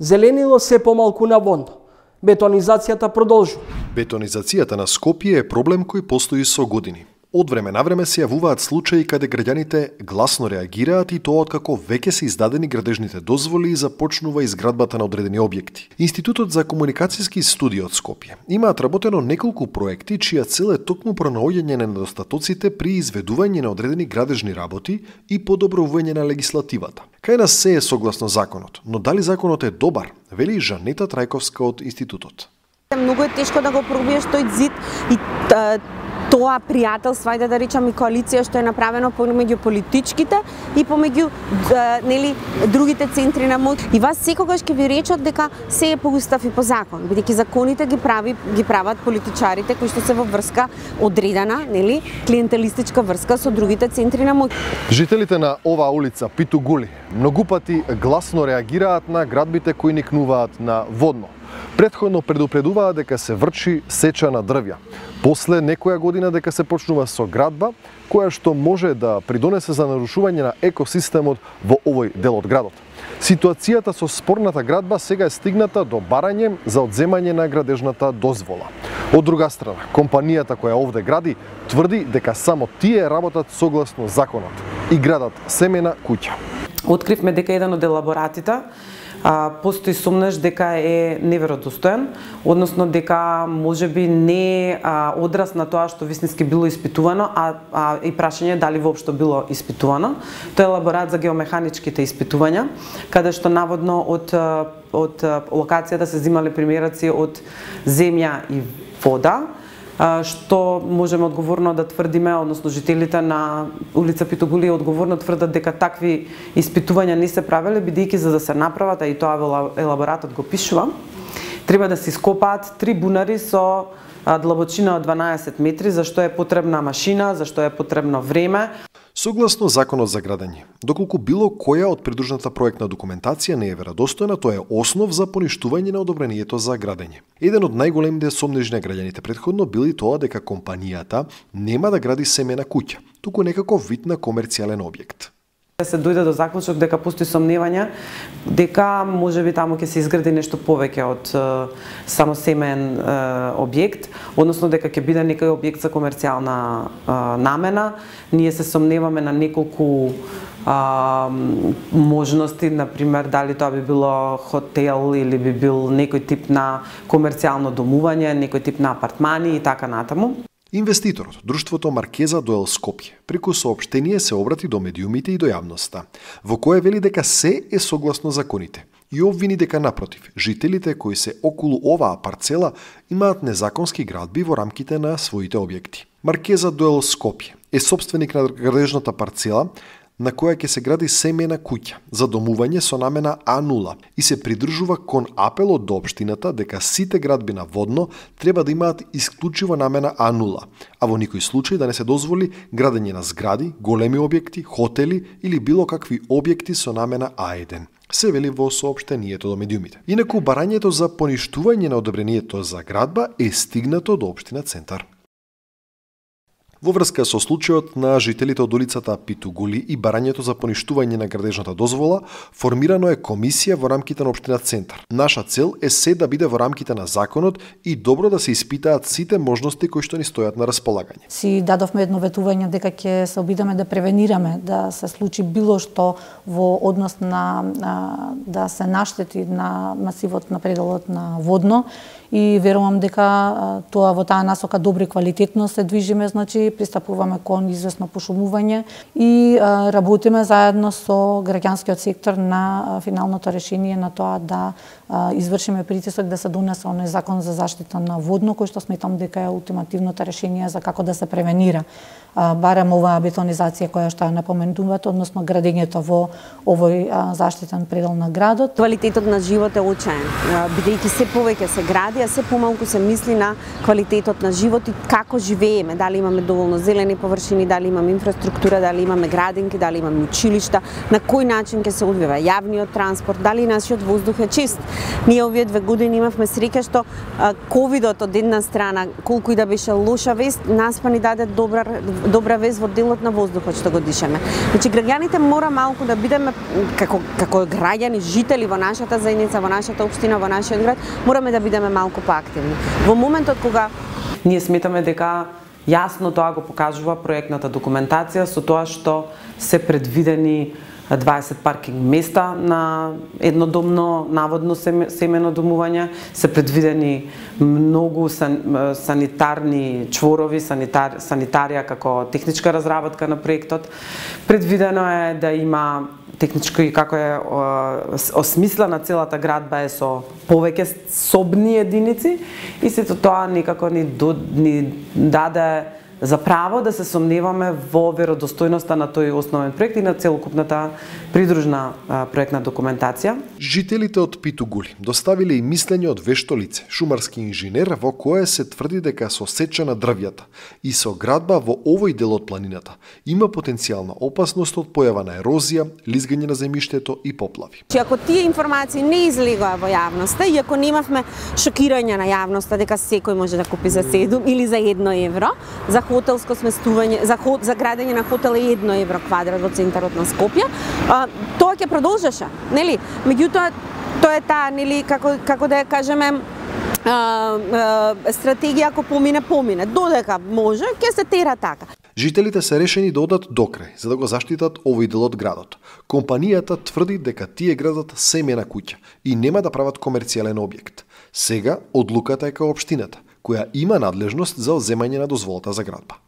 Зеленило се помалку на водно. Бетонизацијата продолжува. Бетонизацијата на Скопје е проблем кој постои со години. Од време на време се јавуваат случаи каде граѓаните гласно реагираат и тоа откако веќе се издадени градежните дозволи и започнува изградбата на одредени објекти. Институтот за комуникацијски студии од Скопје имаат работено неколку проекти чија цел е токму пронаоѓање на недостатоците при изведување на одредени градежни работи и подобрување на легислативата. Кај нас се е согласно законот, но дали законот е добар, вели Жанета Трајковска од институтот. Многу е тешко да го пробиеш тој зид и тоа пријателство, ајде да речам, и коалиција што е направено помеѓу политичките и помеѓу другите центри на моќ. И вас секогаш ќе ви речат дека се е по устав и по закон, бидејќи законите ги прават политичарите кои што се во врска одредена, клиентелистичка врска со другите центри на моќ. Жителите на оваа улица Питугули многу пати гласно реагираат на градбите кои никнуваат на водно. Претходно предупредуваат дека се врши сеча на дрвја. После некоја година дека се почнува со градба, која што може да придонесе за нарушување на екосистемот во овој дел од градот. Ситуацијата со спорната градба сега е стигната до барање за одземање на градежната дозвола. Од друга страна, компанијата која овде гради тврди дека само тие работат согласно законот и градат семена куќа. Откривме дека еден од елаборатите постои сомнеш дека е неверодостоен, односно дека можеби не одраз на тоа што вистински било испитувано, а и прашање дали воопшто било испитувано. Тоа е елаборат за геомеханичките испитувања, каде што наводно од локацијата се земале примераци од земја и вода, што можеме одговорно да тврдиме, односно жителите на улица Питугули одговорно тврдат дека такви испитувања не се правеле, бидејќи за да се направат, а и тоа во елаборатот го пишува, треба да се ископаат 3 бунари со длабочина од 12 метри, за што е потребна машина, за што е потребно време. Согласно законот за градење, доколку било која од придружната проектна документација не е веродостојна, тоа е основ за поништување на одобрението за градење. Еден од најголемите сомнежи на граѓаните претходно били тоа дека компанијата нема да гради семена куќа, туку некако вид на комерцијален објект. Се дојде до заклучок дека постои сомневање дека можеби таму ќе се изгради нешто повеќе од само семен објект, односно дека ќе биде некој објект за комерцијална намена. Ние се сомневаме на неколку можности, например, дали тоа би било хотел или би бил некој тип на комерцијално домување, некој тип на апартмани и така натаму. Инвеститорот, друштвото Маркеза Дуел Скопје, преку соопштение се обрати до медиумите и до јавноста, во кое вели дека се е согласно законите и обвини дека напротив, жителите кои се околу оваа парцела имаат незаконски градби во рамките на своите објекти. Маркеза Дуел Скопје е собственик на градежната парцела на која ќе се гради семена куќа за домување со намена А0 и се придржува кон апелот до општината дека сите градби на водно треба да имаат исклучива намена А0, а во никој случај да не се дозволи градење на згради, големи објекти, хотели или било какви објекти со намена А1. Се вели во соопштението до медиумите. Инаку барањето за поништување на одобрението за градба е стигнато до општина Центар. Во врска со случајот на жителите од улицата Питугули и барањето за поништување на градежната дозвола, формирано е комисија во рамките на општина Центар. Наша цел е се да биде во рамките на законот и добро да се испитаат сите можности кои што ни стојат на располагање. Си дадовме едно ветување дека ќе се обидеме да превенираме да се случи било што во однос на да се наштети на масивот на пределот на водно и верувам дека тоа во таа насока добро и квалитетно се движиме, значи пристапуваме кон известно пошумување и работиме заедно со граѓанскиот сектор на финалното решение на тоа да извршиме притисок да се донесе оној закон за заштита на водно, кој што сметам дека е ултимативното решение за како да се превенира барем оваа бетонизација која што ја напоменувате, односно градењето во овој заштитен предел на градот. Квалитетот на живот е очаен, бидејќи се повеќе се гради, а се помалку се мисли на квалитетот на живот и како живееме, дали имаме доволно зелени површини, дали имаме инфраструктура, дали имаме градинки, дали имаме училишта, на кој начин ќе се одвива јавниот транспорт, дали нашиот воздух е чист. Ние овие 2 години имавме среќа што ковидот од една страна, колку и да беше лоша вест, нас па ни даде добра вест во делот на воздухот што го дишеме. Значи граѓаните мора малку да бидеме како граѓани, жители во нашата заедница, во нашата општина, во нашиот град, мораме да бидеме малку поактивни. Во моментот кога ние сметаме дека јасно тоа го покажува проектната документација со тоа што се предвидени 20 паркинг места на еднодомно наводно семено домување, се предвидени многу санитарни чворови, санитарија како техничка разработка на проектот. Предвидено е да има технички, како е осмислена целата градба е со повеќе собни единици и сето тоа некако ни даде за право да се сомневаме во веродостојноста на тој основен проект и на целокупната придружна проектна документација. Жителите од Питугули доставиле и мислење од вешто лице, шумарски инженер, во кое се тврди дека со сеча на дрвјата и со градба во овој дел од планината има потенцијална опасност од појава на ерозија, лизгање на земјиштето и поплави. Ако тие информации не излегоа во јавноста и ако немавме шокирање на јавноста дека секој може да купи за 7 или за 1 евро, за хотелско сместување, за градење на хотел е 1 евро квадрат во центарот на Скопје, тоа ќе продолжеше, нели? Меѓутоа, тоа е таа, нели, како да ја кажеме, стратегија ако помине, додека може, ќе се тера така. Жителите се решени да одат докрај, за да го заштитат овој дел од градот. Компанијата тврди дека тие градат семена куќа и нема да прават комерцијален објект. Сега, одлуката е кај општината, која има надлежност за земање на дозволата за градба.